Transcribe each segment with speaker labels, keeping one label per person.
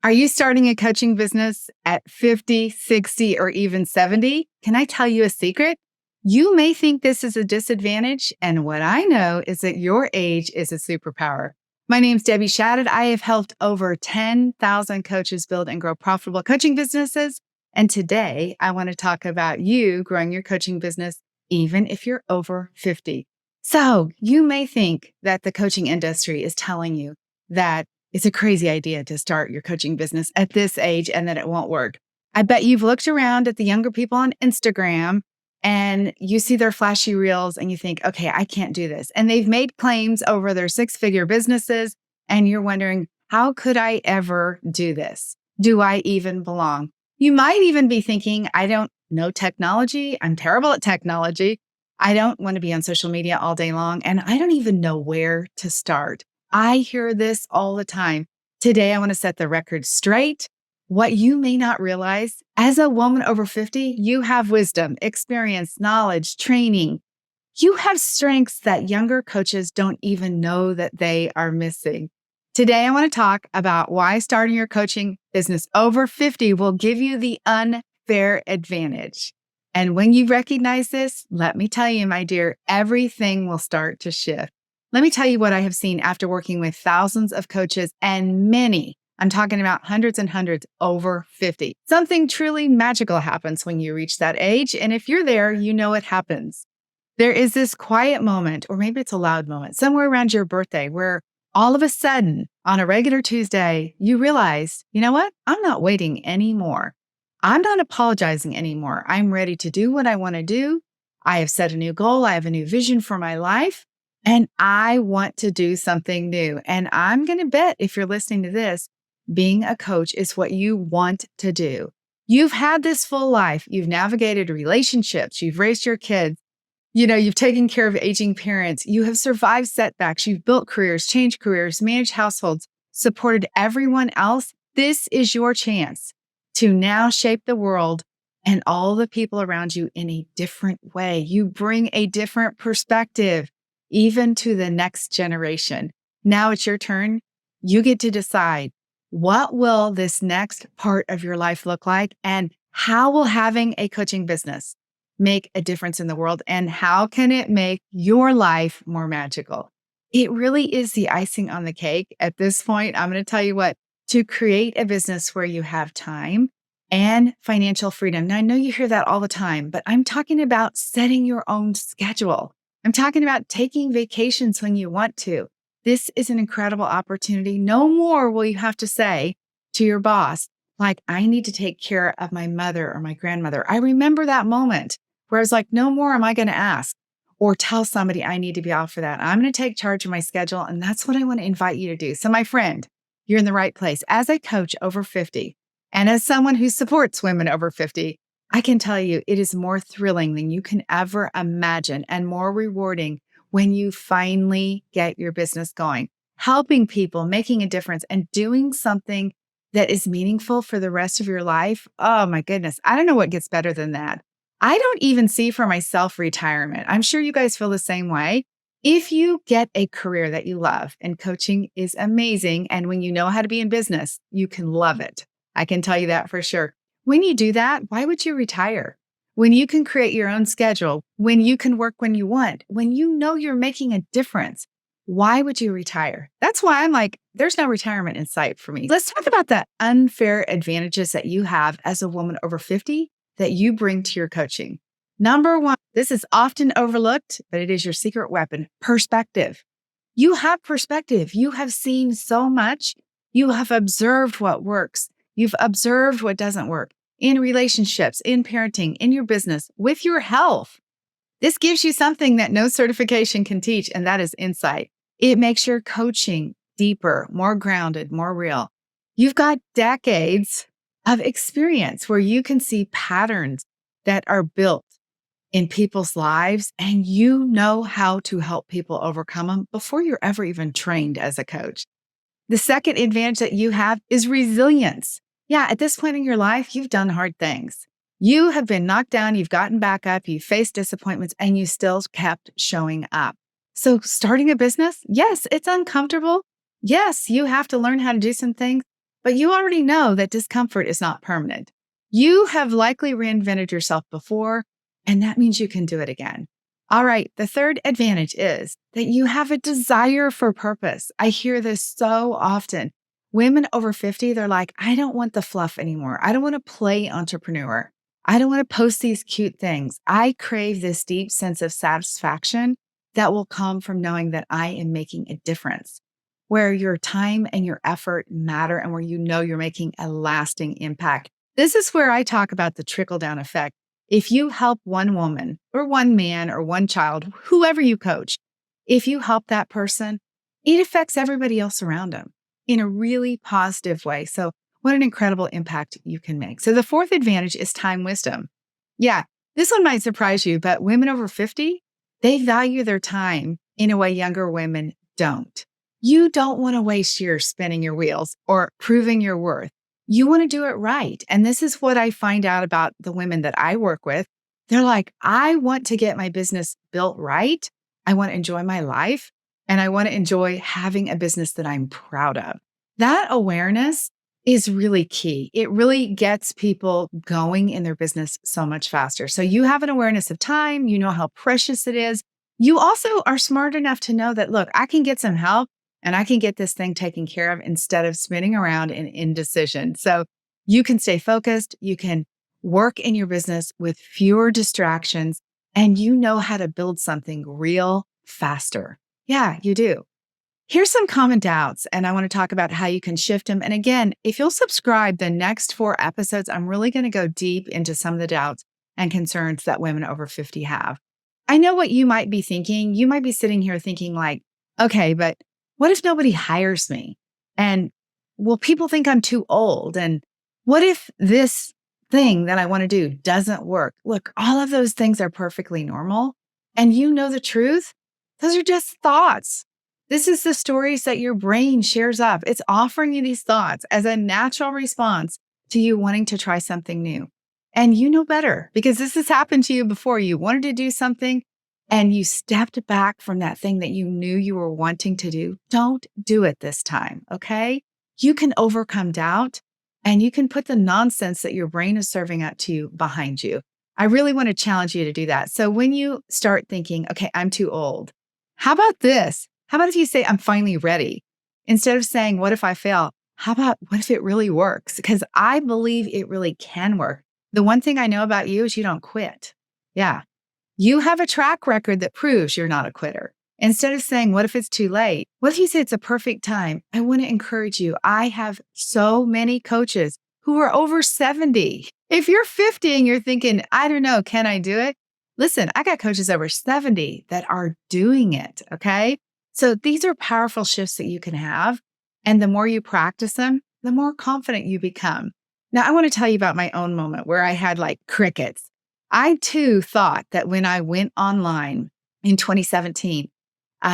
Speaker 1: Are you starting a coaching business at 50, 60, or even 70? Can I tell you a secret? You may think this is a disadvantage, and what I know is that your age is a superpower. My name's Debbie Shadid. I have helped over 10,000 coaches build and grow profitable coaching businesses. And today, I want to talk about you growing your coaching business, even if you're over 50. So you may think that the coaching industry is telling you that it's a crazy idea to start your coaching business at this age and that it won't work. I bet you've looked around at the younger people on Instagram and you see their flashy reels and you think, okay, I can't do this. And they've made claims over their six-figure businesses. And you're wondering, how could I ever do this? Do I even belong? You might even be thinking, I don't know technology. I'm terrible at technology. I don't want to be on social media all day long. And I don't even know where to start. I hear this all the time. Today, I want to set the record straight. What you may not realize, as a woman over 50, you have wisdom, experience, knowledge, training. You have strengths that younger coaches don't even know that they are missing. Today, I want to talk about why starting your coaching business over 50 will give you the unfair advantage. And when you recognize this, let me tell you, my dear, everything will start to shift. Let me tell you what I have seen after working with thousands of coaches and many, I'm talking about hundreds and hundreds over 50. Something truly magical happens when you reach that age. And if you're there, you know it happens. There is this quiet moment, or maybe it's a loud moment, somewhere around your birthday where all of a sudden on a regular Tuesday, you realize, you know what? I'm not waiting anymore. I'm not apologizing anymore. I'm ready to do what I want to do. I have set a new goal. I have a new vision for my life. And I want to do something new. And I'm going to bet if you're listening to this, being a coach is what you want to do. You've had this full life. You've navigated relationships. You've raised your kids. You've taken care of aging parents. You have survived setbacks. You've built careers, changed careers, managed households, supported everyone else. This is your chance to now shape the world and all the people around you in a different way. You bring a different perspective, even to the next generation. Now it's your turn. You get to decide, what will this next part of your life look like? And how will having a coaching business make a difference in the world? And how can it make your life more magical? It really is the icing on the cake. At this point, I'm going to tell you what, to create a business where you have time and financial freedom. Now, I know you hear that all the time, but I'm talking about setting your own schedule. I'm talking about taking vacations when you want to. This is an incredible opportunity. No more will you have to say to your boss, like, I need to take care of my mother or my grandmother. I remember that moment where I was like, no more am I going to ask or tell somebody I need to be off for that. I'm going to take charge of my schedule. And that's what I want to invite you to do. So my friend, you're in the right place. As a coach over 50 and as someone who supports women over 50, I can tell you it is more thrilling than you can ever imagine and more rewarding when you finally get your business going, helping people, making a difference, and doing something that is meaningful for the rest of your life. Oh my goodness. I don't know what gets better than that. I don't even see for myself retirement. I'm sure you guys feel the same way. If you get a career that you love, and coaching is amazing, and when you know how to be in business, you can love it. I can tell you that for sure. When you do that, why would you retire? When you can create your own schedule, when you can work when you want, when you know you're making a difference, why would you retire? That's why I'm like, there's no retirement in sight for me. Let's talk about the unfair advantages that you have as a woman over 50 that you bring to your coaching. Number one, this is often overlooked, but it is your secret weapon, perspective. You have perspective. You have seen so much. You have observed what works. You've observed what doesn't work in relationships, in parenting, in your business, with your health. This gives you something that no certification can teach, and that is insight. It makes your coaching deeper, more grounded, more real. You've got decades of experience where you can see patterns that are built in people's lives, and you know how to help people overcome them before you're ever even trained as a coach. The second advantage that you have is resilience. Yeah, at this point in your life, you've done hard things. You have been knocked down, you've gotten back up, you've faced disappointments, and you still kept showing up. So starting a business, yes, it's uncomfortable. Yes, you have to learn how to do some things, but you already know that discomfort is not permanent. You have likely reinvented yourself before, and that means you can do it again. All right, the third advantage is that you have a desire for purpose. I hear this so often. Women over 50, they're like, I don't want the fluff anymore. I don't want to play entrepreneur. I don't want to post these cute things. I crave this deep sense of satisfaction that will come from knowing that I am making a difference, where your time and your effort matter and where you know you're making a lasting impact. This is where I talk about the trickle down effect. If you help one woman or one man or one child, whoever you coach, if you help that person, it affects everybody else around them in a really positive way. So what an incredible impact you can make. So the fourth advantage is time wisdom. Yeah, this one might surprise you, but women over 50, they value their time in a way younger women don't. You don't want to waste years spinning your wheels or proving your worth. You want to do it right. And this is what I find out about the women that I work with. They're like, I want to get my business built right. I want to enjoy my life. And I want to enjoy having a business that I'm proud of. That awareness is really key. It really gets people going in their business so much faster. So you have an awareness of time. You know how precious it is. You also are smart enough to know that, look, I can get some help and I can get this thing taken care of instead of spinning around in indecision. So you can stay focused. You can work in your business with fewer distractions, and you know how to build something real faster. Yeah, you do. Here's some common doubts, and I want to talk about how you can shift them. And again, if you'll subscribe the next 4 episodes, I'm really going to go deep into some of the doubts and concerns that women over 50 have. I know what you might be thinking. You might be sitting here thinking like, okay, but what if nobody hires me? And will people think I'm too old? And what if this thing that I want to do doesn't work? Look, all of those things are perfectly normal. And you know the truth. Those are just thoughts. This is the stories that your brain shares up. It's offering you these thoughts as a natural response to you wanting to try something new. And you know better because this has happened to you before. You wanted to do something and you stepped back from that thing that you knew you were wanting to do. Don't do it this time, okay? You can overcome doubt and you can put the nonsense that your brain is serving up to you behind you. I really want to challenge you to do that. So when you start thinking, okay, I'm too old, how about this? How about if you say, I'm finally ready? Instead of saying, what if I fail? How about, what if it really works? Because I believe it really can work. The one thing I know about you is you don't quit. Yeah. You have a track record that proves you're not a quitter. Instead of saying, what if it's too late? What if you say it's a perfect time? I want to encourage you. I have so many coaches who are over 70. If you're 50 and you're thinking, I don't know, can I do it? Listen, I got coaches over 70 that are doing it. Okay. So these are powerful shifts that you can have. And the more you practice them, the more confident you become. Now, I want to tell you about my own moment where I had like crickets. I too thought that when I went online in 2017,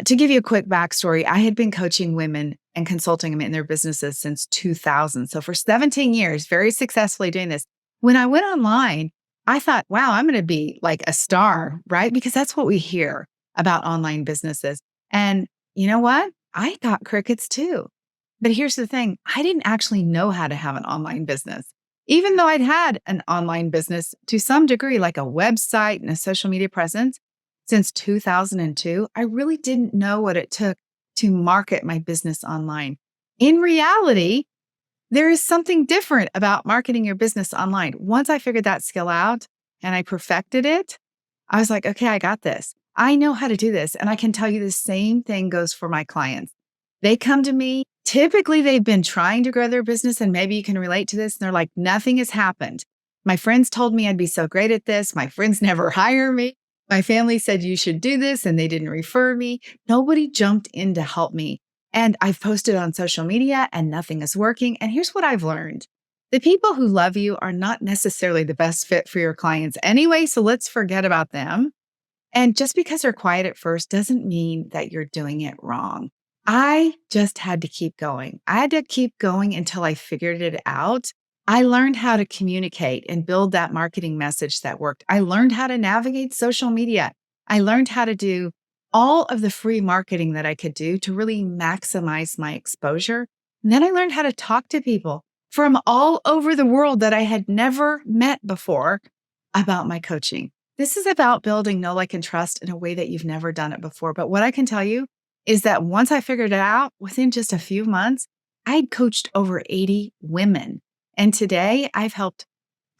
Speaker 1: to give you a quick backstory, I had been coaching women and consulting them in their businesses since 2000. So for 17 years, very successfully doing this. When I went online, I thought, wow, I'm going to be like a star, right? Because that's what we hear about online businesses. And you know what? I got crickets too. But here's the thing. I didn't actually know how to have an online business. Even though I'd had an online business to some degree, like a website and a social media presence since 2002, I really didn't know what it took to market my business online. In reality, there is something different about marketing your business online. Once I figured that skill out and I perfected it, I was like, okay, I got this. I know how to do this. And I can tell you the same thing goes for my clients. They come to me. Typically, they've been trying to grow their business, and maybe you can relate to this. And they're like, nothing has happened. My friends told me I'd be so great at this. My friends never hire me. My family said you should do this, and they didn't refer me. Nobody jumped in to help me. And I've posted on social media, and nothing is working. And here's what I've learned. The people who love you are not necessarily the best fit for your clients anyway, so let's forget about them. And just because they're quiet at first doesn't mean that you're doing it wrong. I just had to keep going. I had to keep going until I figured it out. I learned how to communicate and build that marketing message that worked. I learned how to navigate social media. I learned how to do all of the free marketing that I could do to really maximize my exposure. And then I learned how to talk to people from all over the world that I had never met before about my coaching. This is about building know, like, and trust in a way that you've never done it before. But what I can tell you is that once I figured it out, within just a few months, I'd coached over 80 women. And today I've helped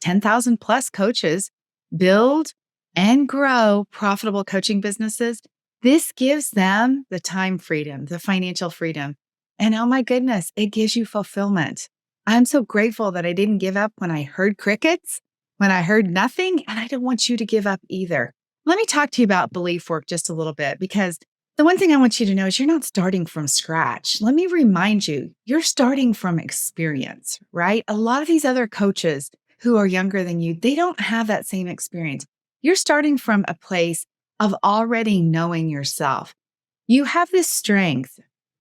Speaker 1: 10,000 plus coaches build and grow profitable coaching businesses. This gives them the time freedom, the financial freedom. And oh my goodness, it gives you fulfillment. I'm so grateful that I didn't give up when I heard crickets, when I heard nothing, and I don't want you to give up either. Let me talk to you about belief work just a little bit, because the one thing I want you to know is you're not starting from scratch. Let me remind you, you're starting from experience, right? A lot of these other coaches who are younger than you, they don't have that same experience. You're starting from a place of already knowing yourself. You have this strength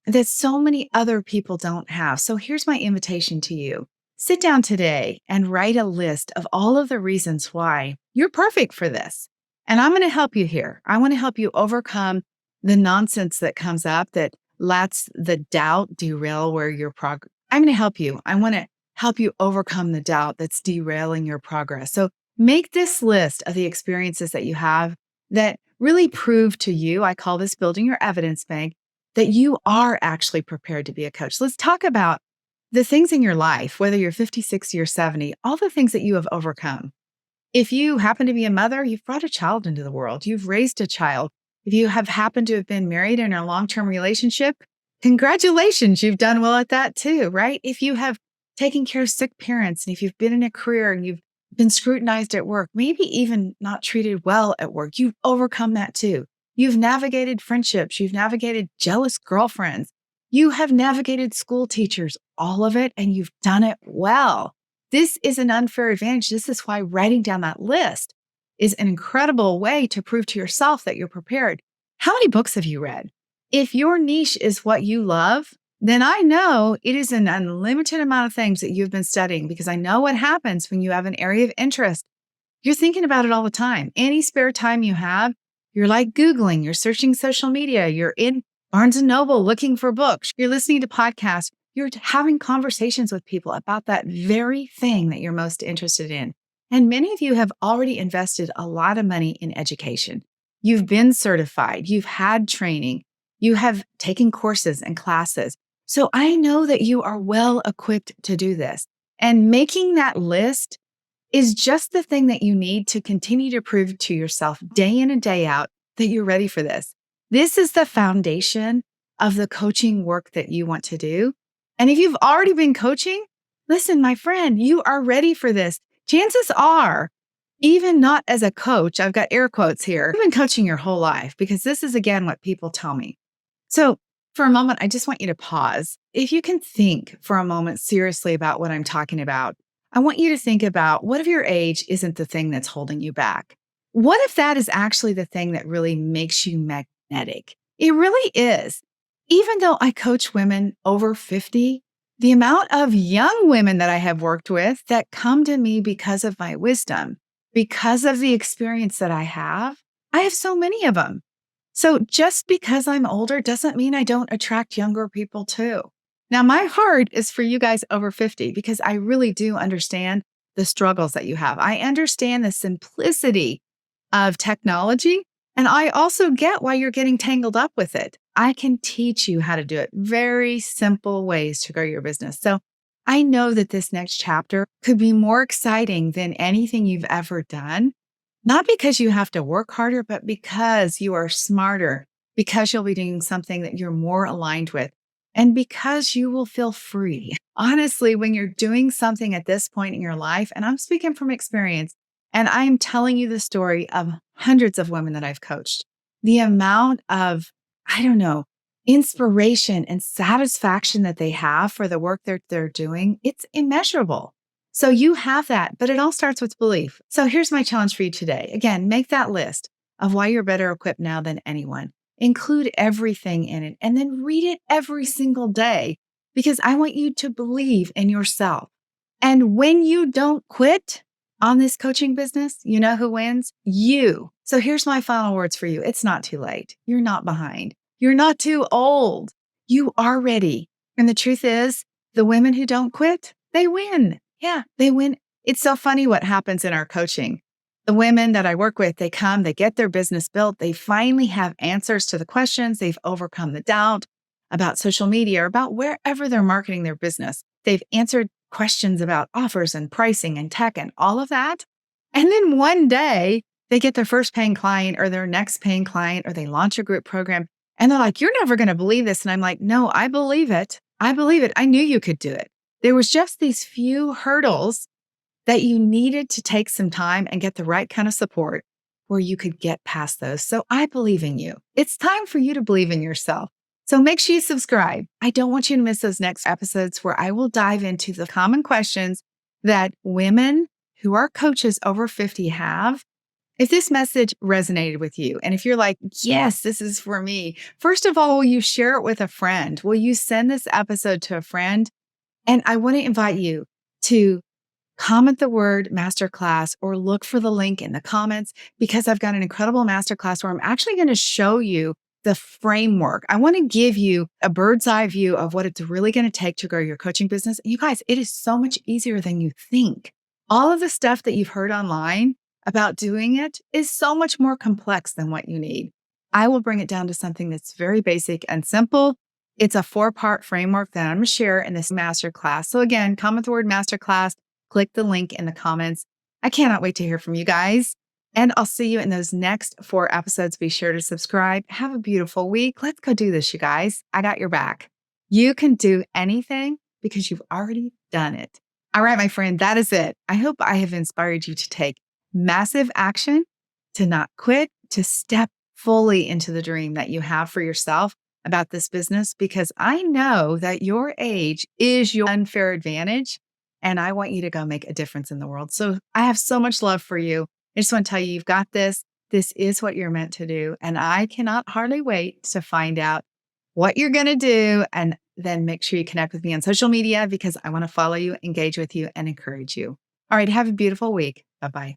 Speaker 1: that so many other people don't have. So here's my invitation to you. Sit down today and write a list of all of the reasons why you're perfect for this. And I'm going to help you here. I want to help you overcome the nonsense that comes up that lets the doubt derail where your progress. I'm going to help you. I want to help you overcome the doubt that's derailing your progress. So make this list of the experiences that you have that really prove to you, I call this building your evidence bank, that you are actually prepared to be a coach. Let's talk about the things in your life, whether you're 50, 60, or 70, all the things that you have overcome. If you happen to be a mother, you've brought a child into the world. You've raised a child. If you have happened to have been married in a long-term relationship, congratulations, you've done well at that too, right? If you have taken care of sick parents, and if you've been in a career and you've been scrutinized at work, maybe even not treated well at work, you've overcome that too. You've navigated friendships. You've navigated jealous girlfriends. You have navigated school teachers, all of it, and you've done it well. This is an unfair advantage. This is why writing down that list is an incredible way to prove to yourself that you're prepared. How many books have you read? If your niche is what you love, then I know it is an unlimited amount of things that you've been studying, because I know what happens when you have an area of interest. You're thinking about it all the time. Any spare time you have, you're like Googling, you're searching social media, you're in Barnes & Noble looking for books, you're listening to podcasts, you're having conversations with people about that very thing that you're most interested in. And many of you have already invested a lot of money in education. You've been certified, you've had training, you have taken courses and classes. So I know that you are well equipped to do this. And making that list is just the thing that you need to continue to prove to yourself day in and day out that you're ready for this. This is the foundation of the coaching work that you want to do. And if you've already been coaching, listen, my friend, you are ready for this. Chances are, even not as a coach, I've got air quotes here, you've been coaching your whole life, because this is, again, what people tell me. So for a moment, I just want you to pause. If you can think for a moment seriously about what I'm talking about, I want you to think about, what if your age isn't the thing that's holding you back? What if that is actually the thing that really makes you magnetic? It really is. Even though I coach women over 50, the amount of young women that I have worked with that come to me because of my wisdom, because of the experience that I have so many of them. So just because I'm older doesn't mean I don't attract younger people too. Now, my heart is for you guys over 50, because I really do understand the struggles that you have. I understand the simplicity of technology, and I also get why you're getting tangled up with it. I can teach you how to do it. Very simple ways to grow your business. So I know that this next chapter could be more exciting than anything you've ever done, not because you have to work harder, but because you are smarter, because you'll be doing something that you're more aligned with, and because you will feel free. Honestly, when you're doing something at this point in your life, and I'm speaking from experience, and I'm telling you the story of hundreds of women that I've coached, the amount of, inspiration and satisfaction that they have for the work that they're doing, it's immeasurable. So you have that, but it all starts with belief. So here's my challenge for you today. Again, make that list of why you're better equipped now than anyone. Include everything in it, and then read it every single day, because I want you to believe in yourself. And when you don't quit on this coaching business, you know who wins? You. So here's my final words for you. It's not too late. You're not behind. You're not too old. You are ready. And the truth is, the women who don't quit, they win. Yeah, they win. It's so funny what happens in our coaching. The women that I work with, they come, they get their business built. They finally have answers to the questions. They've overcome the doubt about social media or about wherever they're marketing their business. They've answered questions about offers and pricing and tech and all of that. And then one day they get their first paying client or their next paying client, or they launch a group program and they're like, "You're never going to believe this." And I'm like, "No, I believe it. I believe it. I knew you could do it." There was just these few hurdles that you needed to take some time and get the right kind of support where you could get past those. So I believe in you. It's time for you to believe in yourself. So make sure you subscribe. I don't want you to miss those next episodes where I will dive into the common questions that women who are coaches over 50 have. If this message resonated with you, and if you're like, "Yes, this is for me," first of all, will you share it with a friend? Will you send this episode to a friend? And I want to invite you to comment the word masterclass or look for the link in the comments, because I've got an incredible masterclass where I'm actually going to show you the framework. I want to give you a bird's eye view of what it's really going to take to grow your coaching business. And you guys, it is so much easier than you think. All of the stuff that you've heard online about doing it is so much more complex than what you need. I will bring it down to something that's very basic and simple. It's a 4-part framework that I'm going to share in this masterclass. So again, comment the word masterclass. Click the link in the comments. I cannot wait to hear from you guys. And I'll see you in those next 4 episodes. Be sure to subscribe. Have a beautiful week. Let's go do this, you guys. I got your back. You can do anything because you've already done it. All right, my friend, that is it. I hope I have inspired you to take massive action, to not quit, to step fully into the dream that you have for yourself about this business, because I know that your age is your unfair advantage. And I want you to go make a difference in the world. So I have so much love for you. I just want to tell you, you've got this. This is what you're meant to do. And I cannot hardly wait to find out what you're going to do. And then make sure you connect with me on social media, because I want to follow you, engage with you, and encourage you. All right. Have a beautiful week. Bye-bye.